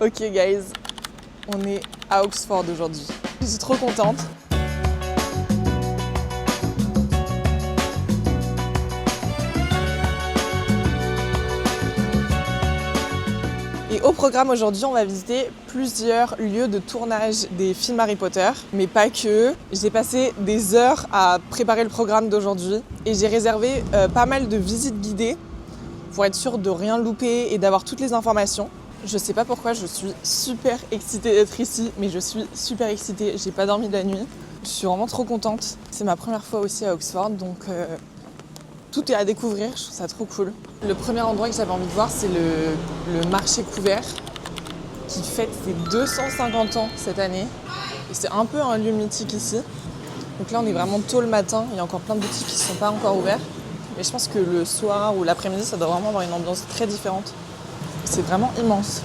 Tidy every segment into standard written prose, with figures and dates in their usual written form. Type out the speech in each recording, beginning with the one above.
Ok guys, on est à Oxford aujourd'hui. Je suis trop contente. Et au programme aujourd'hui, on va visiter plusieurs lieux de tournage des films Harry Potter, mais pas que. J'ai passé des heures à préparer le programme d'aujourd'hui et j'ai réservé pas mal de visites guidées pour être sûre de rien louper et d'avoir toutes les informations. Je sais pas pourquoi, je suis super excitée d'être ici, mais je suis super excitée, j'ai pas dormi de la nuit. Je suis vraiment trop contente. C'est ma première fois aussi à Oxford, donc tout est à découvrir, je trouve ça trop cool. Le premier endroit que j'avais envie de voir, c'est le marché couvert, qui fête ses 250 ans cette année. Et c'est un peu un lieu mythique ici. Donc là, on est vraiment tôt le matin, il y a encore plein de boutiques qui ne sont pas encore ouvertes. Mais je pense que le soir ou l'après-midi, ça doit vraiment avoir une ambiance très différente. C'est vraiment immense.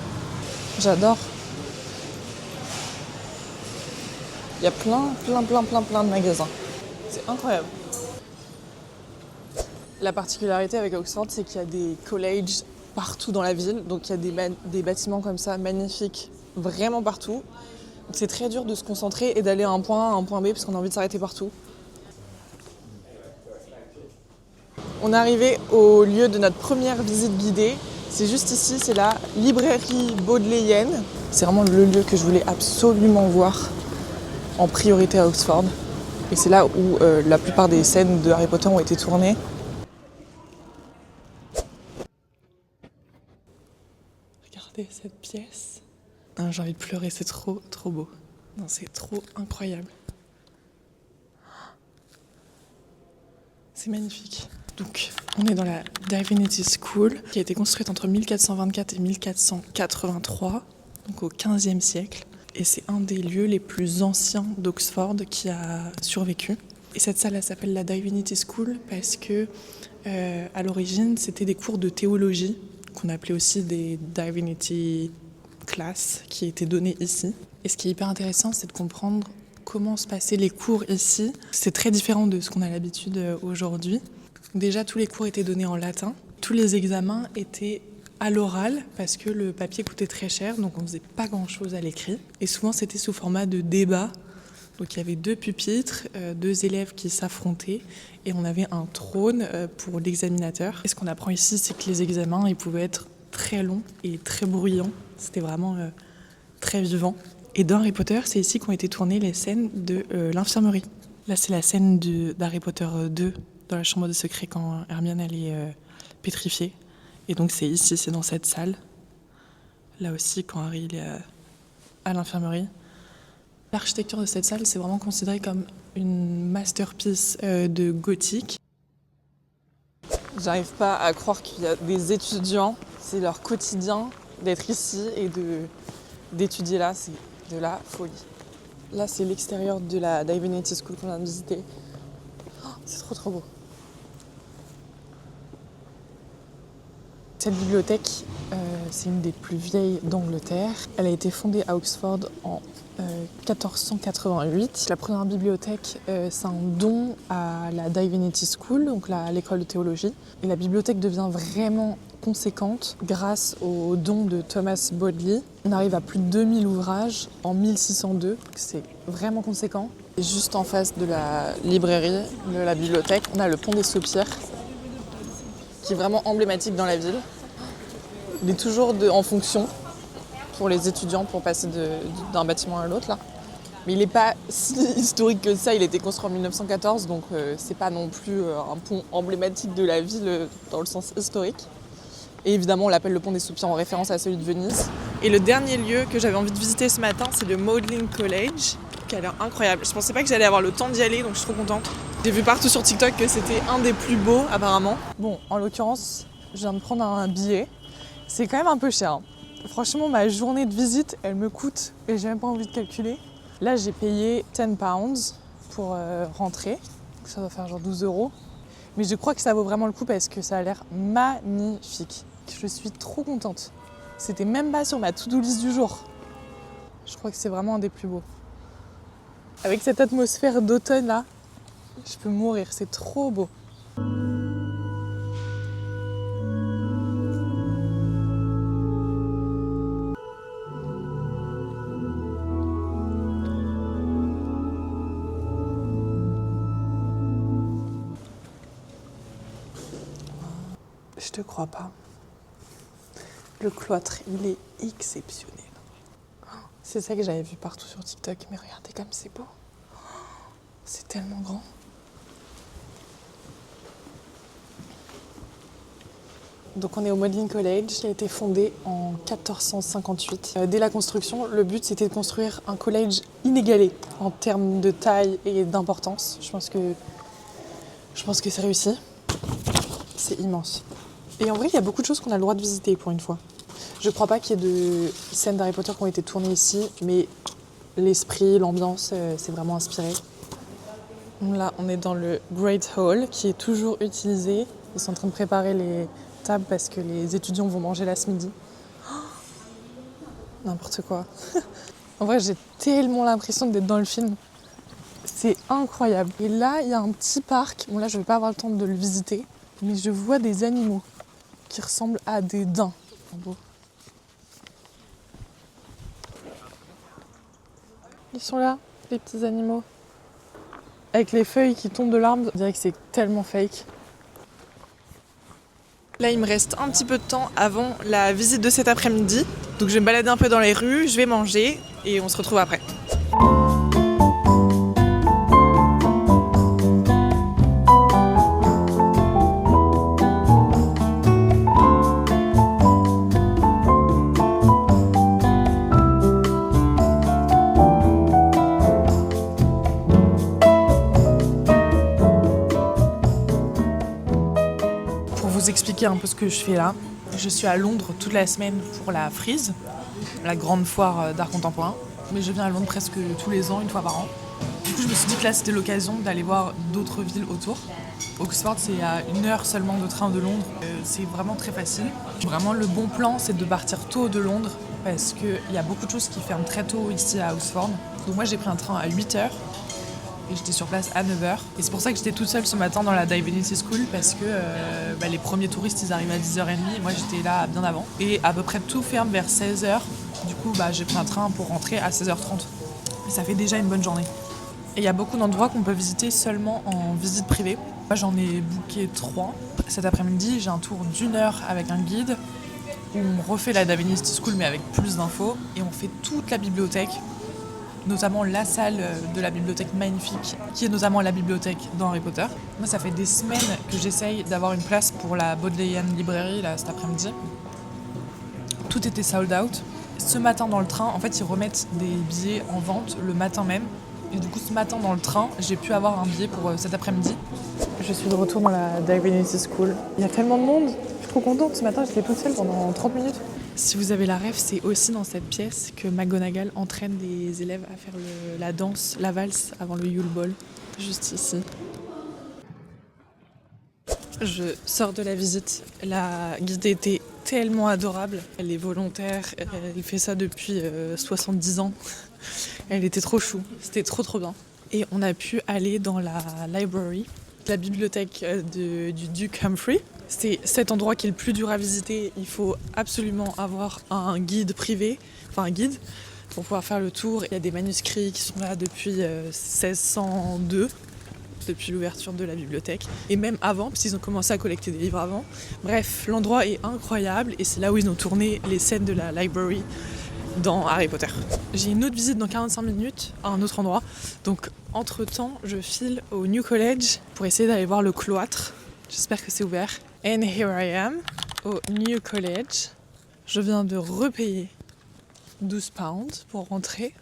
J'adore. Il y a plein de magasins. C'est incroyable. La particularité avec Oxford, c'est qu'il y a des colleges partout dans la ville. Donc il y a des bâtiments comme ça, magnifiques, vraiment partout. Donc c'est très dur de se concentrer et d'aller à un point A, à un point B, parce qu'on a envie de s'arrêter partout. On est arrivé au lieu de notre première visite guidée. C'est juste ici, c'est la librairie bodléienne. C'est vraiment le lieu que je voulais absolument voir en priorité à Oxford. Et c'est là où la plupart des scènes de Harry Potter ont été tournées. Regardez cette pièce. Ah, j'ai envie de pleurer, c'est trop beau. Non, c'est trop incroyable. C'est magnifique. Donc, on est dans la Divinity School, qui a été construite entre 1424 et 1483, donc au XVe siècle. Et c'est un des lieux les plus anciens d'Oxford qui a survécu. Et cette salle, elle s'appelle la Divinity School parce que, à l'origine, c'était des cours de théologie, qu'on appelait aussi des Divinity Class, qui étaient donnés ici. Et ce qui est hyper intéressant, c'est de comprendre comment se passaient les cours ici. C'est très différent de ce qu'on a l'habitude aujourd'hui. Déjà, tous les cours étaient donnés en latin. Tous les examens étaient à l'oral parce que le papier coûtait très cher, donc on faisait pas grand-chose à l'écrit. Et souvent, c'était sous format de débat. Donc il y avait 2 pupitres, 2 élèves qui s'affrontaient et on avait un trône pour l'examinateur. Et ce qu'on apprend ici, c'est que les examens, ils pouvaient être très longs et très bruyants. C'était vraiment très vivant. Et dans Harry Potter, c'est ici qu'ont été tournées les scènes de l'infirmerie. Là, c'est la scène d'Harry Potter 2, dans la chambre de secret, quand Hermione elle est pétrifiée. Et donc c'est ici, c'est dans cette salle. Là aussi, quand Harry il est à l'infirmerie. L'architecture de cette salle, c'est vraiment considéré comme une masterpiece de gothique. J'arrive pas à croire qu'il y a des étudiants, c'est leur quotidien d'être ici et d'étudier là, c'est de la folie. Là, c'est l'extérieur de la Divinity School qu'on vient de visiter. Oh, c'est trop beau. Cette bibliothèque, c'est une des plus vieilles d'Angleterre. Elle a été fondée à Oxford en 1488. La première bibliothèque, c'est un don à la Divinity School, donc l'école de théologie. Et la bibliothèque devient vraiment conséquente grâce au don de Thomas Bodley. On arrive à plus de 2000 ouvrages en 1602, c'est vraiment conséquent. Et juste en face de la librairie, de la bibliothèque, on a le pont des Saupières, qui est vraiment emblématique dans la ville. Il est toujours en fonction pour les étudiants pour passer d'un bâtiment à l'autre là. Mais il n'est pas si historique que ça, il a été construit en 1914, donc c'est pas non plus un pont emblématique de la ville dans le sens historique. Et évidemment, on l'appelle le pont des Soupirs en référence à celui de Venise. Et le dernier lieu que j'avais envie de visiter ce matin, c'est le Magdalen College, qui a l'air incroyable. Je pensais pas que j'allais avoir le temps d'y aller, donc je suis trop contente. J'ai vu partout sur TikTok que c'était un des plus beaux, apparemment. Bon, en l'occurrence, je viens de prendre un billet. C'est quand même un peu cher, hein. Franchement, ma journée de visite, elle me coûte, et j'ai même pas envie de calculer. Là, j'ai payé 10 pounds pour rentrer. Ça doit faire genre 12 €. Mais je crois que ça vaut vraiment le coup parce que ça a l'air magnifique. Je suis trop contente. C'était même pas sur ma to-do list du jour. Je crois que c'est vraiment un des plus beaux. Avec cette atmosphère d'automne là, je peux mourir, c'est trop beau. Je te crois pas. Le cloître, il est exceptionnel. C'est ça que j'avais vu partout sur TikTok. Mais regardez comme c'est beau. C'est tellement grand. Donc on est au Magdalen College, il a été fondé en 1458. Dès la construction, le but c'était de construire un collège inégalé en termes de taille et d'importance. Je pense que c'est réussi. C'est immense. Et en vrai, il y a beaucoup de choses qu'on a le droit de visiter pour une fois. Je crois pas qu'il y ait de scènes d'Harry Potter qui ont été tournées ici, mais l'esprit, l'ambiance, c'est vraiment inspiré. Là, on est dans le Great Hall qui est toujours utilisé. Ils sont en train de préparer les table parce que les étudiants vont manger là ce midi. Oh, n'importe quoi. En vrai, j'ai tellement l'impression d'être dans le film. C'est incroyable. Et là, il y a un petit parc. Bon, là, je vais pas avoir le temps de le visiter, mais je vois des animaux qui ressemblent à des daims. Beau. Ils sont là, les petits animaux. Avec les feuilles qui tombent de l'arbre, on dirait que c'est tellement fake. Là, il me reste un petit peu de temps avant la visite de cet après-midi. Donc je vais me balader un peu dans les rues, je vais manger et on se retrouve après. Vous expliquer un peu ce que je fais là. Je suis à Londres toute la semaine pour la Frieze, la grande foire d'art contemporain. Mais je viens à Londres presque tous les ans, une fois par an. Du coup, je me suis dit que là, c'était l'occasion d'aller voir d'autres villes autour. Oxford, c'est à 1 heure seulement de train de Londres. C'est vraiment très facile. Vraiment, le bon plan, c'est de partir tôt de Londres parce qu'il y a beaucoup de choses qui ferment très tôt ici à Oxford. Donc moi, j'ai pris un train à 8 heures. Et j'étais sur place à 9h. Et c'est pour ça que j'étais toute seule ce matin dans la Divinity School parce que les premiers touristes ils arrivent à 10h30 et moi j'étais là bien avant. Et à peu près tout ferme vers 16h. Du coup j'ai pris un train pour rentrer à 16h30. Et ça fait déjà une bonne journée. Et il y a beaucoup d'endroits qu'on peut visiter seulement en visite privée. Moi j'en ai booké 3. Cet après-midi j'ai un tour d'1 heure avec un guide où on refait la Divinity School mais avec plus d'infos. Et on fait toute la bibliothèque. Notamment la salle de la bibliothèque magnifique, qui est notamment la bibliothèque dans Harry Potter. Moi, ça fait des semaines que j'essaye d'avoir une place pour la Bodleian Library là, cet après-midi. Tout était sold out. Ce matin dans le train, en fait, ils remettent des billets en vente le matin même. Et du coup, ce matin dans le train, j'ai pu avoir un billet pour cet après-midi. Je suis de retour dans la Divinity School. Il y a tellement de monde. Je suis trop contente. Ce matin, j'étais toute seule pendant 30 minutes. Si vous avez la ref, c'est aussi dans cette pièce que McGonagall entraîne les élèves à faire la danse, la valse avant le Yule Ball, juste ici. Je sors de la visite. La guide était tellement adorable. Elle est volontaire, elle fait ça depuis 70 ans. Elle était trop chou, c'était trop bien. Et on a pu aller dans la library, la bibliothèque du duc Humphrey. C'est cet endroit qui est le plus dur à visiter. Il faut absolument avoir un guide privé, enfin un guide, pour pouvoir faire le tour. Il y a des manuscrits qui sont là depuis 1602, depuis l'ouverture de la bibliothèque. Et même avant, parce qu'ils ont commencé à collecter des livres avant. Bref, l'endroit est incroyable et c'est là où ils ont tourné les scènes de la library dans Harry Potter. J'ai une autre visite dans 45 minutes à un autre endroit. Donc entre-temps, je file au New College pour essayer d'aller voir le cloître. J'espère que c'est ouvert. And here I am, au New College. Je viens de repayer 12 pounds pour rentrer.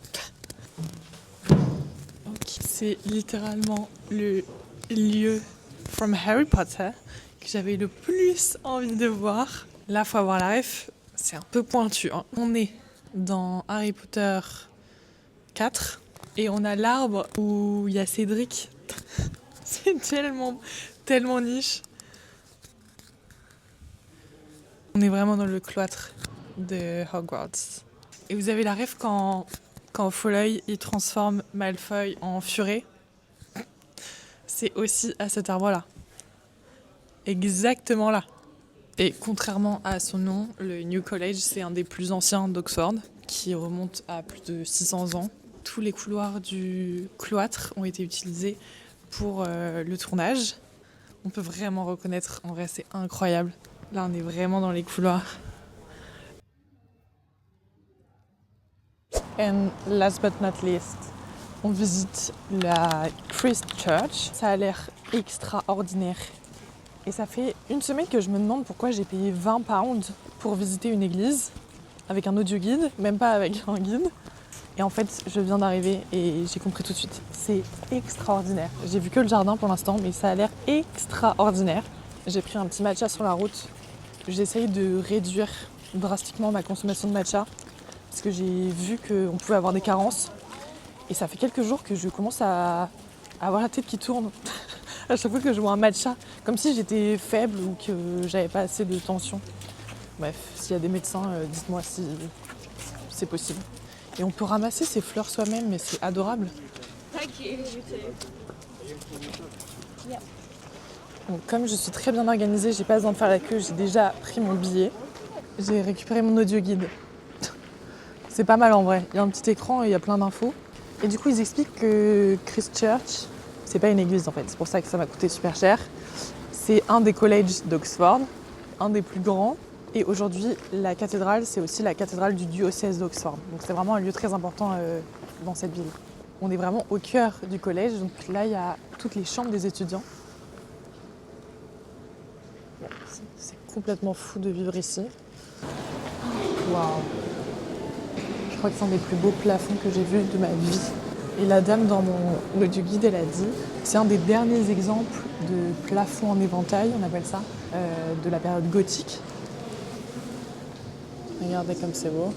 Okay. C'est littéralement le lieu from Harry Potter que j'avais le plus envie de voir. Là, faut avoir la ref, c'est un peu pointu. Hein. On est dans Harry Potter 4 et on a l'arbre où il y a Cédric. C'est tellement niche. On est vraiment dans le cloître de Hogwarts. Et vous avez la ref quand Folleuil il transforme Malfoy en furet. C'est aussi à cet arbre-là. Exactement là. Et contrairement à son nom, le New College, c'est un des plus anciens d'Oxford, qui remonte à plus de 600 ans. Tous les couloirs du cloître ont été utilisés pour le tournage. On peut vraiment reconnaître, en vrai, c'est incroyable. Là, on est vraiment dans les couloirs. And last but not least, on visite la Christ Church. Ça a l'air extraordinaire. Et ça fait une semaine que je me demande pourquoi j'ai payé 20 pounds pour visiter une église avec un audio guide, même pas avec un guide. Et en fait, je viens d'arriver et j'ai compris tout de suite. C'est extraordinaire. J'ai vu que le jardin pour l'instant, mais ça a l'air extraordinaire. J'ai pris un petit matcha sur la route. J'essaye de réduire drastiquement ma consommation de matcha parce que j'ai vu qu'on pouvait avoir des carences. Et ça fait quelques jours que je commence à avoir la tête qui tourne à chaque fois que je bois un matcha, comme si j'étais faible ou que j'avais pas assez de tension. Bref, s'il y a des médecins, dites-moi si c'est possible. Et on peut ramasser ces fleurs soi-même, mais c'est adorable. Donc, comme je suis très bien organisée, j'ai pas besoin de faire la queue, j'ai déjà pris mon billet. J'ai récupéré mon audio guide. C'est pas mal en vrai. Il y a un petit écran et il y a plein d'infos. Et du coup, ils expliquent que Christ Church, c'est pas une église en fait, c'est pour ça que ça m'a coûté super cher. C'est un des collèges d'Oxford, un des plus grands. Et aujourd'hui, la cathédrale, c'est aussi la cathédrale du diocèse d'Oxford. Donc c'est vraiment un lieu très important dans cette ville. On est vraiment au cœur du collège. Donc là, il y a toutes les chambres des étudiants. Bon, c'est complètement fou de vivre ici. Waouh! Je crois que c'est un des plus beaux plafonds que j'ai vus de ma vie. Et la dame dans mon audio guide, elle a dit, c'est un des derniers exemples de plafond en éventail, on appelle ça, de la période gothique. Regardez comme c'est beau.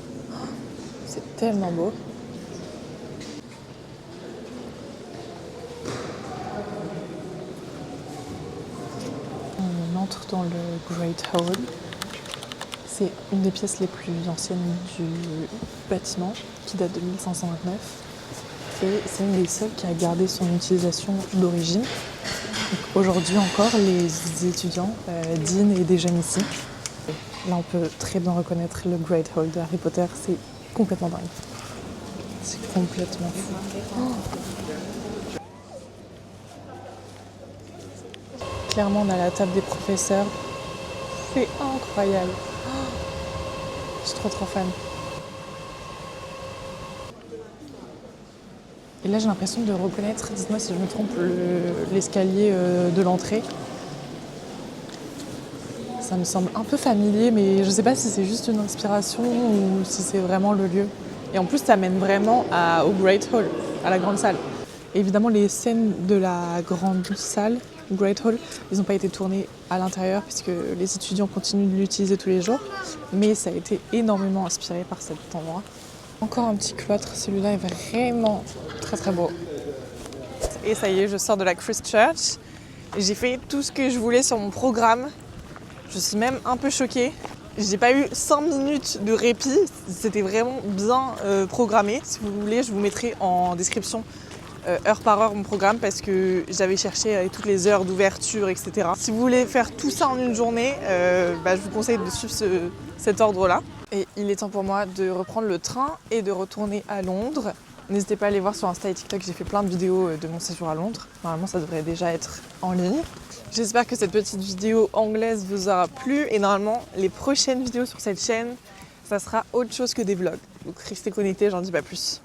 C'est tellement beau. On entre dans le Great Hall. C'est une des pièces les plus anciennes du bâtiment, qui date de 1529. Et c'est une des seules qui a gardé son utilisation d'origine. Aujourd'hui encore, les étudiants dînent et déjeunent ici. Là, on peut très bien reconnaître le Great Hall de Harry Potter. C'est complètement dingue. C'est complètement fou. Oh. Clairement, on a la table des professeurs. C'est incroyable. Oh. Je suis trop fan. Et là, j'ai l'impression de reconnaître, dites-moi si je me trompe, l'escalier de l'entrée. Ça me semble un peu familier, mais je ne sais pas si c'est juste une inspiration ou si c'est vraiment le lieu. Et en plus, ça mène vraiment au Great Hall, à la grande salle. Et évidemment, les scènes de la grande salle, Great Hall, ils n'ont pas été tournées à l'intérieur puisque les étudiants continuent de l'utiliser tous les jours. Mais ça a été énormément inspiré par cet endroit. Encore un petit cloître, celui-là est vraiment très beau. Et ça y est, je sors de la Christ Church. J'ai fait tout ce que je voulais sur mon programme. Je suis même un peu choquée. J'ai pas eu 5 minutes de répit. C'était vraiment bien programmé. Si vous voulez, je vous mettrai en description heure par heure mon programme parce que j'avais cherché avec toutes les heures d'ouverture, etc. Si vous voulez faire tout ça en une journée, je vous conseille de suivre cet ordre-là. Et il est temps pour moi de reprendre le train et de retourner à Londres. N'hésitez pas à aller voir sur Insta et TikTok, j'ai fait plein de vidéos de mon séjour à Londres. Normalement, ça devrait déjà être en ligne. J'espère que cette petite vidéo anglaise vous aura plu. Et normalement, les prochaines vidéos sur cette chaîne, ça sera autre chose que des vlogs. Donc restez connectés, j'en dis pas plus.